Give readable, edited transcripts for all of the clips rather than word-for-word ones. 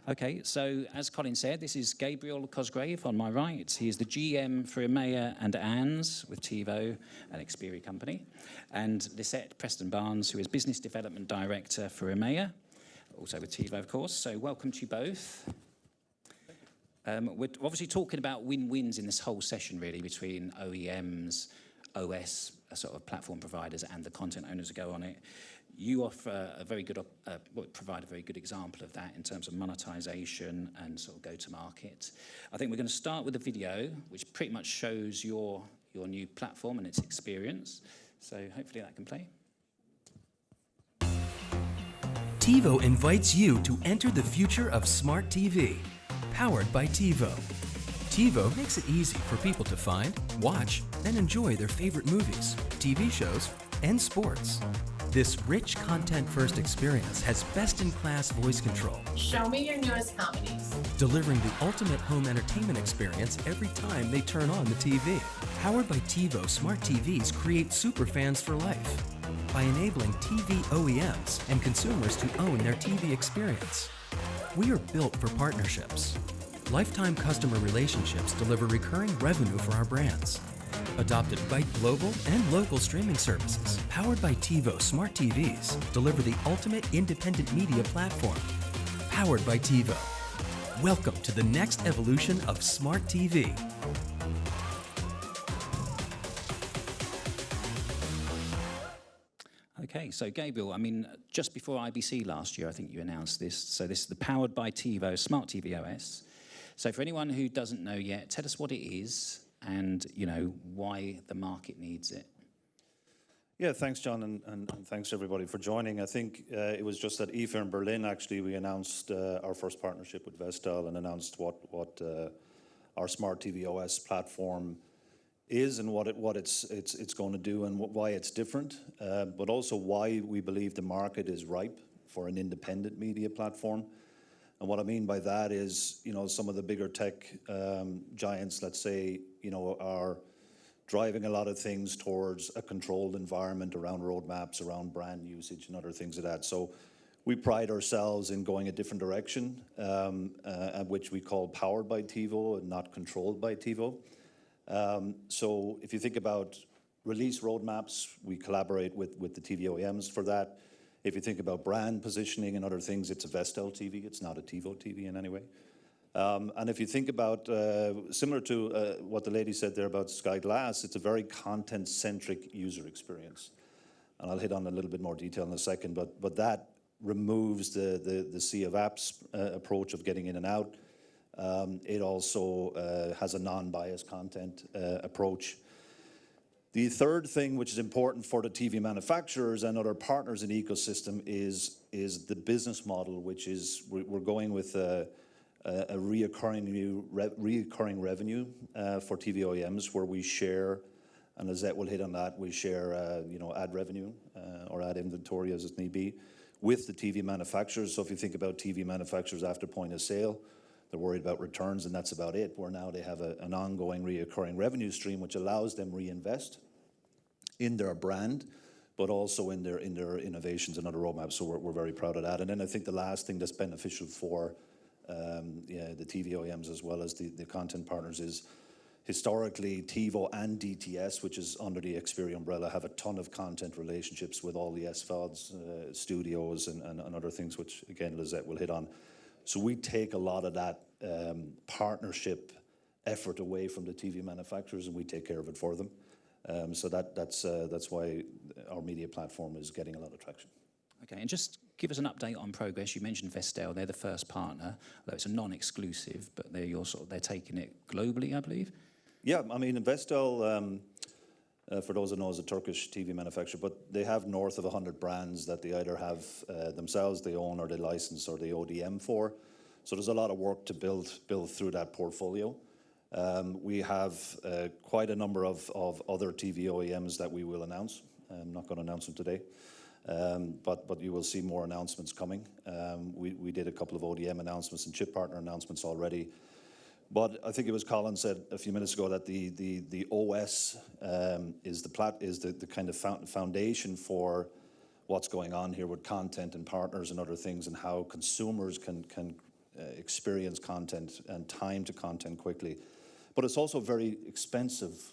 Okay, so as Colin said, this is Gabriel Cosgrave on my right. He is the GM for EMEA and ANZ with TiVo and Xperi company. And Lisette Preston-Barnes, who is Business Development Director for EMEA, also with TiVo, of course. So welcome to you both. We're obviously talking about win-wins in this whole session, really, between OEMs, OS, sort of platform providers, and the content owners who go on it. You offer a very good, provide a very good example of that in terms of monetization and sort of go-to-market. I think we're going to start with a video which pretty much shows your new platform and its experience. So hopefully that can play. TiVo invites you to enter the future of smart TV, powered by TiVo. TiVo makes it easy for people to find, watch, and enjoy their favorite movies, TV shows, and sports. This rich content-first experience has best-in-class voice control. Show me your newest comedies. Delivering the ultimate home entertainment experience every time they turn on the TV. Powered by TiVo, smart TVs create superfans for life by enabling TV OEMs and consumers to own their TV experience. We are built for partnerships. Lifetime customer relationships deliver recurring revenue for our brands. Adopted by global and local streaming services. Powered by TiVo, smart TVs deliver the ultimate independent media platform. Powered by TiVo. Welcome to the next evolution of smart TV. Okay, so Gabriel, I mean, just before IBC last year, I think you announced this. So this is the Powered by TiVo Smart TV OS. So for anyone who doesn't know yet, tell us what it is and, you know, why the market needs it. Yeah, thanks, John, and thanks everybody for joining. I think it was just at IFA in Berlin, actually, we announced our first partnership with Vestel and announced what our Smart TV OS platform is and what it's going to do and why it's different, but also why we believe the market is ripe for an independent media platform. And what I mean by that is, you know, some of the bigger tech giants, let's say, you know, are driving a lot of things towards a controlled environment around roadmaps, around brand usage and other things like that. So we pride ourselves in going a different direction, which we call powered by TiVo and not controlled by TiVo. So if you think about release roadmaps, we collaborate with the TV OEMs for that. If you think about brand positioning and other things, it's a Vestel TV. It's not a TiVo TV in any way. And if you think about, similar to what the lady said there about Sky Glass, it's a very content-centric user experience. And I'll hit on a little bit more detail in a second, but that removes the sea of apps approach of getting in and out. It also has a non-biased content approach. The third thing, which is important for the TV manufacturers and other partners in the ecosystem, is the business model, which is we're going with a reoccurring revenue for TV OEMs, where we share, and Lisette will hit on that, we share you know, ad revenue or ad inventory as it need be with the TV manufacturers. So if you think about TV manufacturers after point of sale, they're worried about returns, and that's about it. Where now they have an ongoing reoccurring revenue stream, which allows them reinvest in their brand, but also in their innovations and other roadmaps. So we're very proud of that. And then I think the last thing that's beneficial for the TV OEMs as well as the content partners is historically TiVo and DTS, which is under the Xperi umbrella, have a ton of content relationships with all the SVODs, studios and other things, which again Lisette will hit on. So we take a lot of that partnership effort away from the TV manufacturers, and we take care of it for them. So that's why our media platform is getting a lot of traction. Okay, and just give us an update on progress. You mentioned Vestel; they're the first partner, although it's a non-exclusive, but they're taking it globally, I believe. Yeah, I mean Vestel, for those that know, is a Turkish TV manufacturer, but they have north of 100 brands that they either have themselves, they own, or they license, or they ODM for. So there's a lot of work to build through that portfolio. We have quite a number of other TV OEMs that we will announce. I'm not going to announce them today, but you will see more announcements coming. We did a couple of ODM announcements and chip partner announcements already. But I think it was Colin said a few minutes ago that the OS is the kind of foundation for what's going on here with content and partners and other things, and how consumers can experience content and time to content quickly. But it's also a very expensive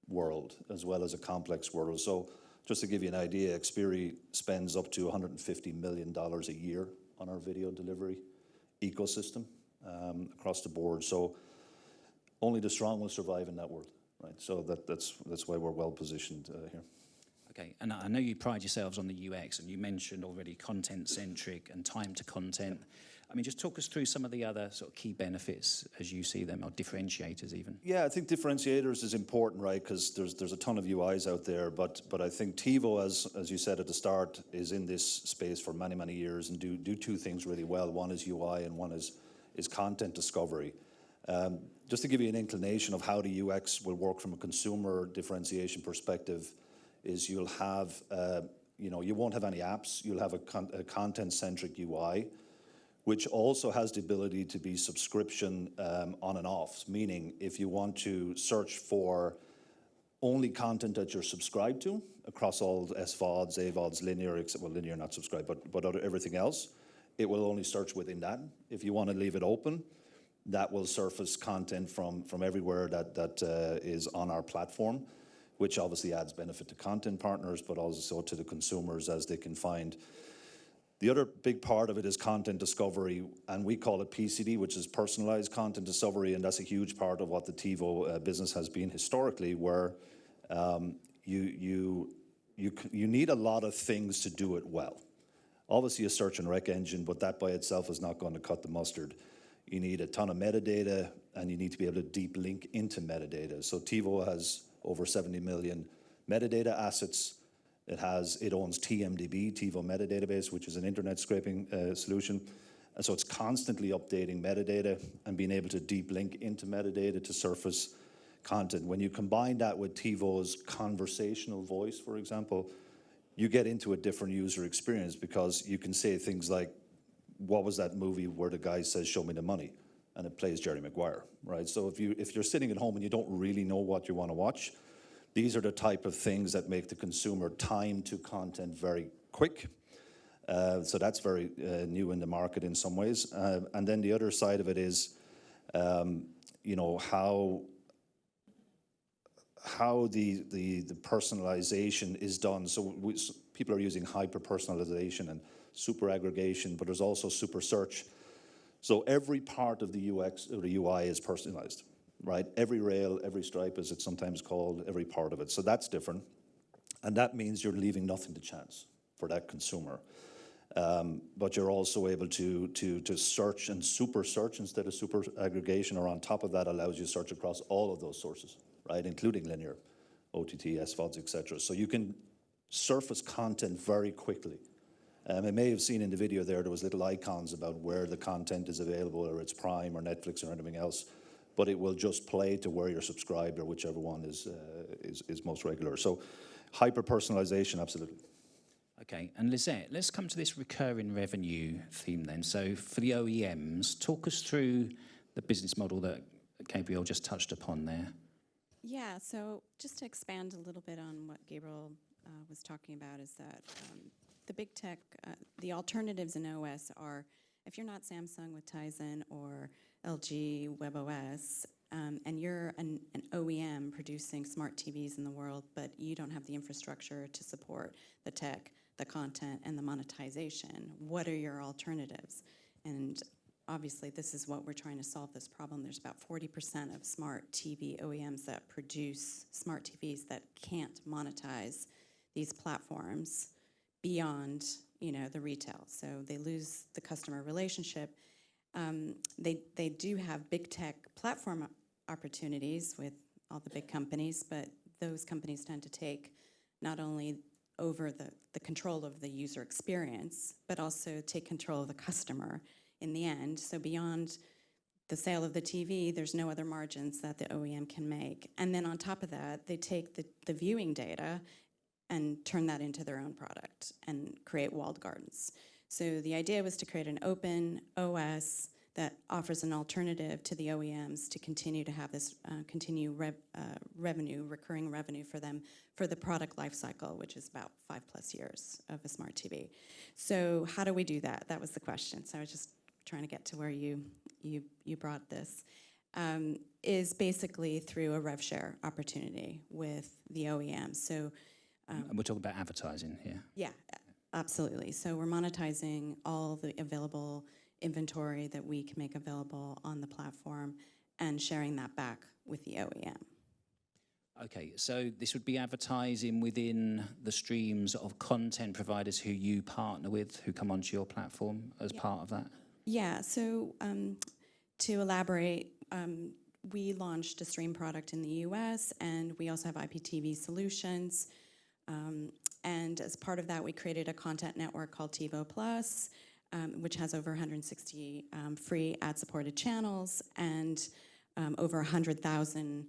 world as well as a complex world. So just to give you an idea, Xperi spends up to $150 million a year on our video delivery ecosystem across the board. So only the strong will survive in that world, right? So that's why we're well positioned here. Okay, and I know you pride yourselves on the UX, and you mentioned already content-centric and time to content. I mean, just talk us through some of the other sort of key benefits as you see them, or differentiators even. Yeah, I think differentiators is important, right? Because there's a ton of UIs out there, but I think TiVo, as you said at the start, is in this space for many, many years and do two things really well. One is UI and one is content discovery. Just to give you an inclination of how the UX will work from a consumer differentiation perspective, is you'll have, you won't have any apps. You'll have a content-centric UI, which also has the ability to be subscription on and off, meaning if you want to search for only content that you're subscribed to across all SVODs, AVODs, linear, except, well, linear not subscribed, but everything else, it will only search within that. If you want to leave it open, that will surface content from everywhere that is on our platform, which obviously adds benefit to content partners, but also to the consumers as they can find. The other big part of it is content discovery, and we call it PCD, which is personalized content discovery, and that's a huge part of what the TiVo business has been historically, where you need a lot of things to do it well. Obviously a search and rec engine, but that by itself is not going to cut the mustard. You need a ton of metadata, and you need to be able to deep link into metadata. So TiVo has over 70 million metadata assets. It owns TMDB, TiVo Metadatabase, which is an internet scraping solution. And so it's constantly updating metadata and being able to deep link into metadata to surface content. When you combine that with TiVo's conversational voice, for example, you get into a different user experience, because you can say things like, what was that movie where the guy says, show me the money? And it plays Jerry Maguire, right? So if you're sitting at home and you don't really know what you want to watch, these are the type of things that make the consumer time to content very quick. So that's very new in the market in some ways. And then the other side of it is, how the personalization is done. So people are using hyper-personalization and super aggregation, but there's also super search. So every part of the UX or the UI is personalized, right? Every rail, every stripe, as it's sometimes called, every part of it. So that's different. And that means you're leaving nothing to chance for that consumer. But you're also able to search and super search instead of super aggregation, or on top of that allows you to search across all of those sources, right? Including linear, OTT, SVODs, etc. So you can surface content very quickly. I may have seen in the video there was little icons about where the content is available, or it's Prime or Netflix or anything else, but it will just play to where you're subscribed, or whichever one is most regular. So hyper-personalization, absolutely. Okay, and Lisette, let's come to this recurring revenue theme then. So for the OEMs, talk us through the business model that Gabriel just touched upon there. Yeah, so just to expand a little bit on what Gabriel was talking about, is that the big tech, the alternatives in OS are, if you're not Samsung with Tizen or LG WebOS, and you're an OEM producing smart TVs in the world, but you don't have the infrastructure to support the tech, the content, and the monetization, what are your alternatives? And obviously, this is what we're trying to solve, this problem. There's about 40% of smart TV OEMs that produce smart TVs that can't monetize these platforms beyond, the retail. So they lose the customer relationship. They do have big tech platform opportunities with all the big companies, but those companies tend to take not only over the control of the user experience, but also take control of the customer in the end. So beyond the sale of the TV, there's no other margins that the OEM can make. And then on top of that, they take the viewing data and turn that into their own product and create walled gardens. So the idea was to create an open OS that offers an alternative to the OEMs to continue to have this recurring revenue for them for the product life cycle, which is about 5+ years of a smart TV. So how do we do that? That was the question. So I was just trying to get to where you brought this, is basically through a rev share opportunity with the OEM. So And we're talking about advertising here. yeah, absolutely. So we're monetizing all the available inventory that we can make available on the platform and sharing that back with the OEM. Okay, so this would be advertising within the streams of content providers who you partner with, who come onto your platform as part of that? Yeah, so to elaborate, we launched a stream product in the US, and we also have IPTV solutions. And as part of that, we created a content network called TiVo Plus, which has over 160 free ad-supported channels and over 100,000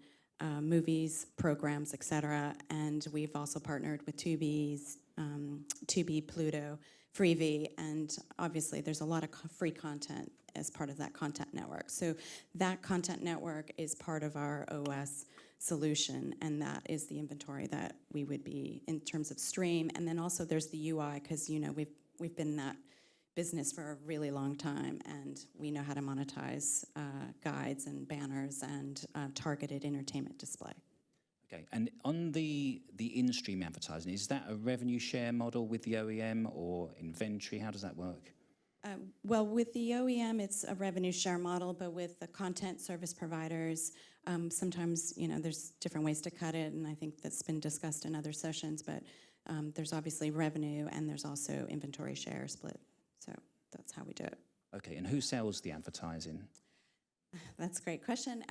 movies, programs, etc. And we've also partnered with Tubi, Pluto, Freevee, and obviously there's a lot of free content as part of that content network. So that content network is part of our OS solution, and that is the inventory that we would be in terms of stream. And then also there's the UI, because we've been in that business for a really long time, and we know how to monetize guides and banners and targeted entertainment display. Okay, and on the in-stream advertising, is that a revenue share model with the OEM or inventory? How does that work? Well, with the OEM, it's a revenue share model, but with the content service providers, sometimes there's different ways to cut it, and I think that's been discussed in other sessions. But there's obviously revenue, and there's also inventory share split. So that's how we do it. Okay, and who sells the advertising? That's a great question.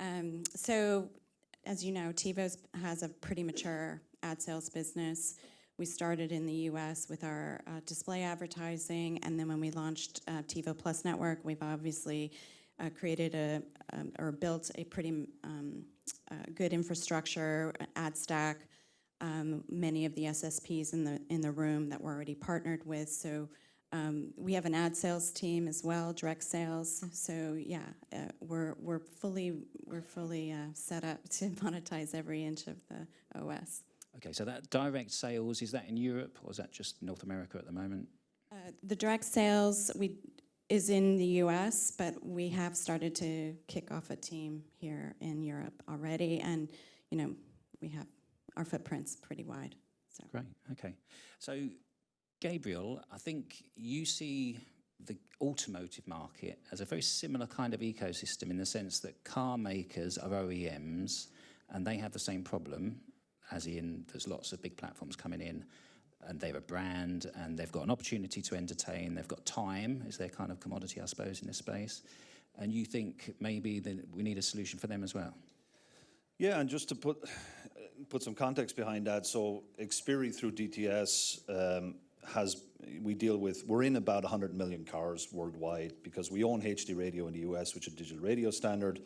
So, as you know, TiVo has a pretty mature ad sales business. We started in the US with our display advertising, and then when we launched TiVo Plus Network, we've obviously created or built a pretty good infrastructure, ad stack, many of the SSPs in the room that we're already partnered with. So we have an ad sales team as well, direct sales. So yeah, we're fully set up to monetize every inch of the OS. Okay, so that direct sales, is that in Europe or is that just North America at the moment? The direct sales is in the US, but we have started to kick off a team here in Europe already, and we have our footprint's pretty wide. So. Great, okay. So Gabriel, I think you see the automotive market as a very similar kind of ecosystem in the sense that car makers are OEMs and they have the same problem, as in there's lots of big platforms coming in and they're a brand and they've got an opportunity to entertain, they've got time is their kind of commodity, I suppose, in this space. And you think maybe that we need a solution for them as well? Yeah, and just to put some context behind that, so Xperi through DTS we're in about 100 million cars worldwide because we own HD radio in the US, which is a digital radio standard.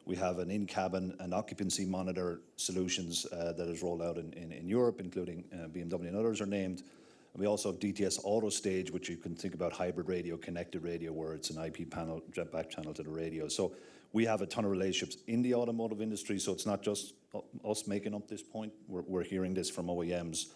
We have an in-cabin and occupancy monitor solutions that is rolled out in Europe, including BMW and others are named. And we also have DTS Auto Stage, which you can think about hybrid radio, connected radio, where it's an IP panel, back channel to the radio. So we have a ton of relationships in the automotive industry, so it's not just us making up this point. We're hearing this from OEMs.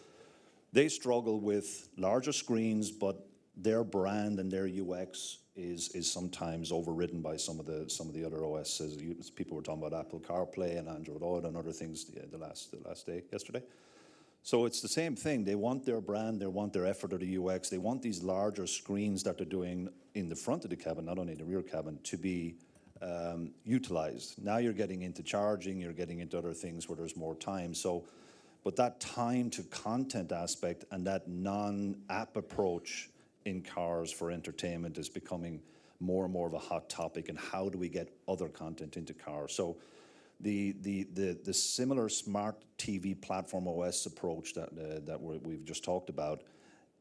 They struggle with larger screens, but their brand and their UX is sometimes overridden by some of the other OSs. People were talking about Apple CarPlay and Android Auto and other things yesterday. So it's the same thing. They want their brand, they want their effort of the UX, they want these larger screens that they're doing in the front of the cabin, not only the rear cabin, to be utilized. Now you're getting into charging, you're getting into other things where there's more time. But that time to content aspect and that non-app approach in cars for entertainment is becoming more and more of a hot topic, and how do we get other content into cars? So the similar smart TV platform OS approach that we've just talked about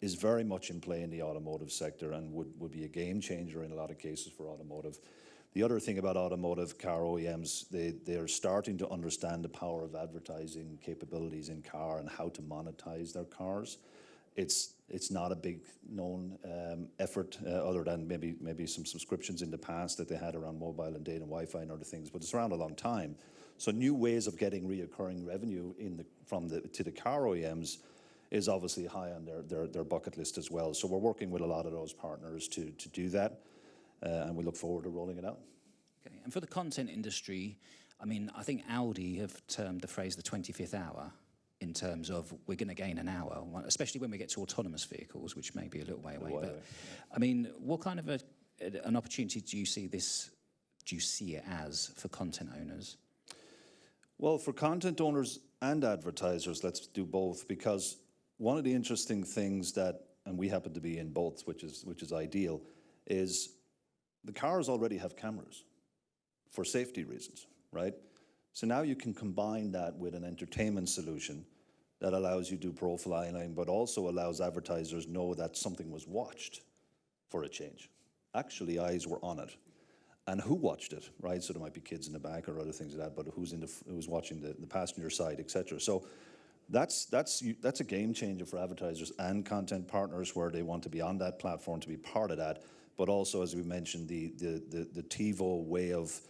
is very much in play in the automotive sector and would be a game changer in a lot of cases for automotive. The other thing about automotive car OEMs, they're starting to understand the power of advertising capabilities in car and how to monetize their cars. It's not a big known effort other than maybe some subscriptions in the past that they had around mobile and data and Wi-Fi and other things, but it's around a long time. So new ways of getting reoccurring revenue to the car OEMs is obviously high on their bucket list as well. So we're working with a lot of those partners to do that. and we look forward to rolling it out. Okay. And for the content industry, I mean, I think Audi have termed the phrase the 25th hour in terms of we're going to gain an hour, especially when we get to autonomous vehicles, which may be a little way away. But I mean, what kind of an opportunity do you see it as for content owners? Well, for content owners and advertisers, let's do both, because one of the interesting things that, and we happen to be in both, which is ideal, is the cars already have cameras for safety reasons, right? So now you can combine that with an entertainment solution that allows you to do profiling, but also allows advertisers know that something was watched for a change. Actually, eyes were on it. And who watched it, right? So there might be kids in the back or other things like that, but who's watching the passenger side, etc. So that's a game changer for advertisers and content partners where they want to be on that platform to be part of that. But also, as we mentioned, the TiVo way of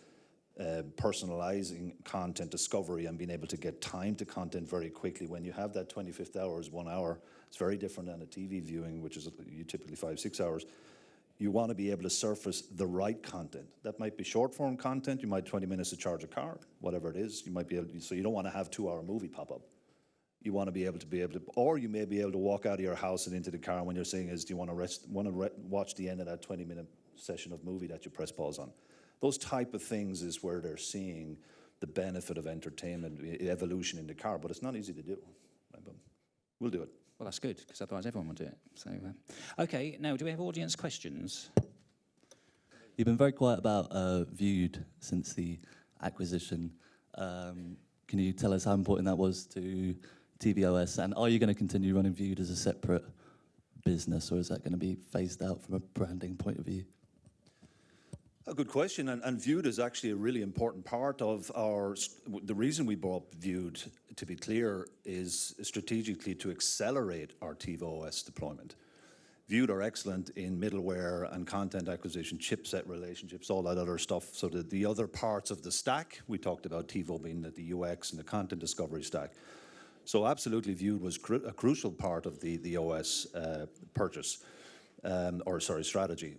personalizing content discovery and being able to get time to content very quickly. When you have that 25th hour is 1 hour, it's very different than a TV viewing, which is typically 5-6 hours. You want to be able to surface the right content. That might be short form content. You might 20 minutes to charge a car, whatever it is. You might be able to, so you don't want to have 2-hour movie pop up. You want to be able to, or you may be able to walk out of your house and into the car when you're saying is, do you want to watch the end of that 20-minute session of movie that you press pause on? Those type of things is where they're seeing the benefit of entertainment evolution in the car, but it's not easy to do. Right? But we'll do it. Well, that's good, because otherwise everyone will do it. So, okay, now, do we have audience questions? You've been very quiet about Viewed since the acquisition. Can you tell us how important that was to tvOS, and are you going to continue running Viewed as a separate business, or is that going to be phased out from a branding point of view? A good question, and Viewed is actually a really important part of the reason we bought Viewed, to be clear, is strategically to accelerate our TiVo OS deployment. Viewed are excellent in middleware and content acquisition, chipset relationships, all that other stuff. So that the other parts of the stack, we talked about TiVo being the UX and the content discovery stack. So absolutely Viewed was a crucial part of the OS purchase. Strategy.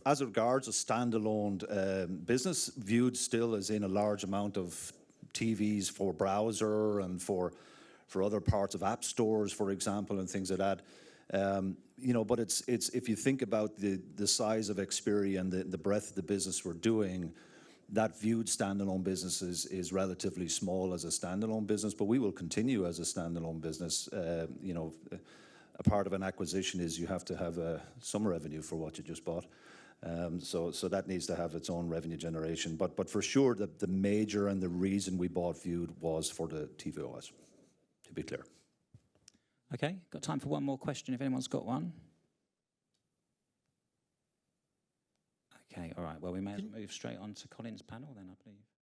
As regards a standalone business, Viewed still is in a large amount of TVs for browser and for other parts of app stores, for example, and things like that. You know, but it's if you think about the size of Xperi and the breadth of the business we're doing, that Viewed standalone business is relatively small as a standalone business, but we will continue as a standalone business. You know. A part of an acquisition is you have to have some revenue for what you just bought. So that needs to have its own revenue generation. But for sure, the major and the reason we bought Viewed was for the TiVo OS, to be clear. Okay, got time for one more question if anyone's got one. Okay, all right. Well, we may move straight on to Colin's panel then, I believe.